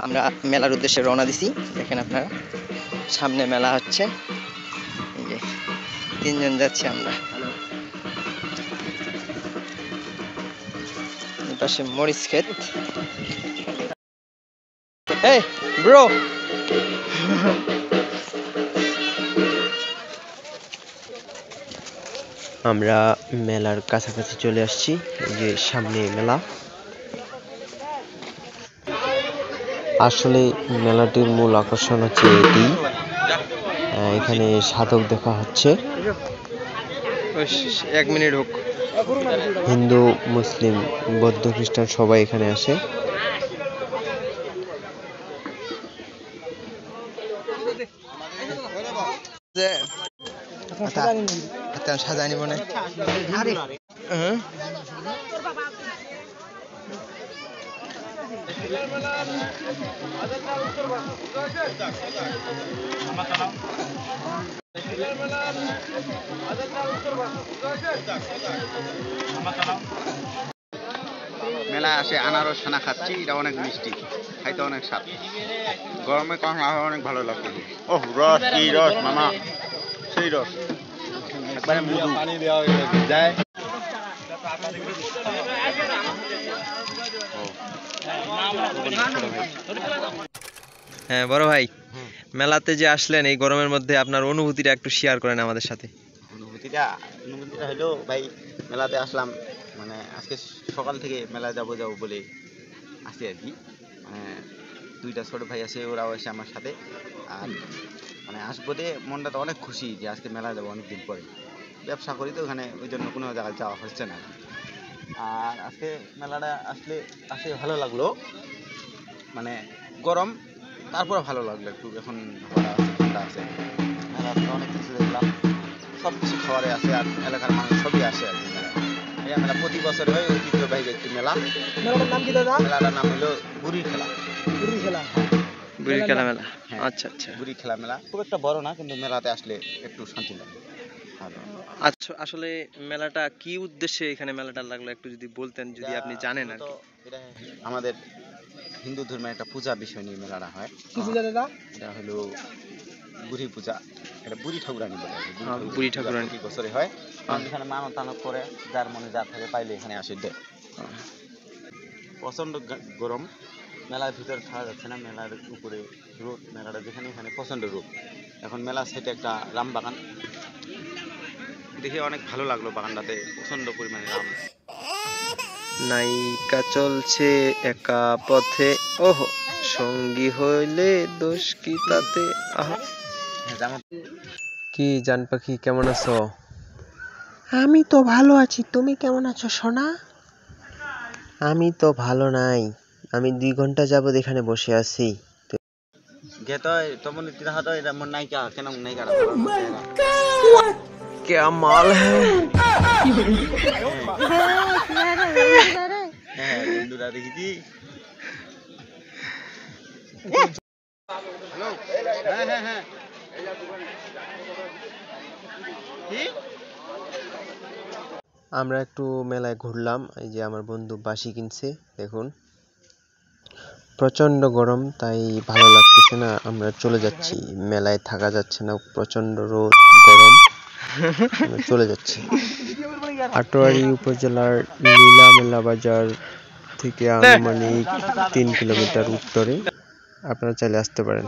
আমরা মেলার উদ্দেশ্যে রওনা দিছি। দেখেন আপনারা সামনে মেলা হচ্ছে, এই যে 3 জন যাচ্ছি আমরা। এই পাশে মরিচ ক্ষেত। এই ব্রো, আমরা মেলার কাছাকাছি চলে আসছি। এই যে সামনে মেলা। আসলে মেলাটির মূল আকর্ষণ হচ্ছে এটি, এখানে সাধক দেখা হচ্ছে। 1 মিনিট হোক। হিন্দু, মুসলিম, বৌদ্ধ, খ্রিস্টান সবাই এখানে আসে। সাজানি মনে মেলা আসে আনারস ছানা খাচ্ছি, এটা অনেক মিষ্টি, খাইতে অনেক স্বাদ। গরমে কখন অনেক ভালো লাগবে। ওহ রস, কি রস মামা, সেই রস একবারে মধু যায়। হ্যাঁ বড় ভাই, মেলাতে যে আসলেন এই গরমের মধ্যে, আপনার অনুভূতিটা একটু শেয়ার করেন আমাদের সাথে। অনুভূতিটা হলো ভাই, মেলাতে আসলাম মানে আজকে সকাল থেকে মেলা যাবো বলে আসি আর কি। মানে 2টা ছোট ভাই আছে, ওরাও এসে আমার সাথে। আর মানে আসবো দিয়ে মনটা তো অনেক খুশি যে আজকে মেলা যাবো অনেকদিন পরে। ব্যবসা করি তো ওখানে, ওই জন্য কোনো জায়গায় যাওয়া হচ্ছে না। আর আজকে মেলাটা আসলে ভালো লাগলো, মানে গরম তারপরে ভালো লাগলো একটু। এখন ঠান্ডা আছে, মেলাতে অনেক কিছু দেখলাম, সব কিছু খাবারে আছে। আর এলাকার মানুষ সবই আসে আর কি মেলা। এই মেলা প্রতি বছর হয়, ঐতিহ্যবাহী একটি মেলা। মেলাটার নাম কি দাদা? মেলাটার নাম হলো বুড়ির খেলা। বুড়ির খেলা মেলা। আচ্ছা আচ্ছা, বুড়ি খেলা মেলা। খুব একটা বড় না, কিন্তু মেলাতে আসলে একটু শান্তি লাগে। আচ্ছা, আসলে মেলাটা কি উদ্দেশ্যে এখানে মেলাটা লাগলো একটু যদি বলতেন, যদি আপনি জানেন আর কি। এটা আমাদের হিন্দু ধর্মের একটা পূজা বিষয় নিয়ে মেলাটা হয়। কি পূজা দাদা? এটা হলো বুড়ি পূজা। এটা বুড়ি ঠাকুরানি বলে। বুড়ি ঠাকুরানি প্রতি বছরে হয়। এখানে মানত টানত করে, যার মনে যা থাকে পাইলে এখানে আসে দেয়। প্রচন্ড গরম, মেলার ভিতরে থাকা যাচ্ছে না, মেলার উপরে রোদ। মেলাটা যেখানে এখানে প্রচন্ড রোদ। এখন মেলার সাইডে একটা রাম বাগান দেখে অনেক ভালো লাগলো। বাগানটাতে প্রচন্ড পরিমাণে রাম। নায়িকা চলছে একা পথে, ওহো সঙ্গী হইলে দোষ কি তাতে। কি জান পাখি, কেমন আছো? আমি তো ভালো আছি, তুমি কেমন আছো সোনা? আমি তো ভালো নাই, আমি 2 ঘন্টা যাবত এখানে বসে আছি। क्या माल है? আমরা একটু মেলায় ঘুরলাম। এই যে আমার বন্ধু বাঁশি কিনছে, দেখুন প্রচন্ড গরম, তাই ভালো লাগতেছে না, আমরা চলে যাচ্ছি। মেলায় থাকা যাচ্ছে না, প্রচন্ড রোদ গরম, আমরা চলে যাচ্ছি। আটোয়ারী উপজেলার লীলা মেলা বাজার থেকে আনুমানিক 3 কিলোমিটার উত্তরে। আপনারা চাইলে আসতে পারেন।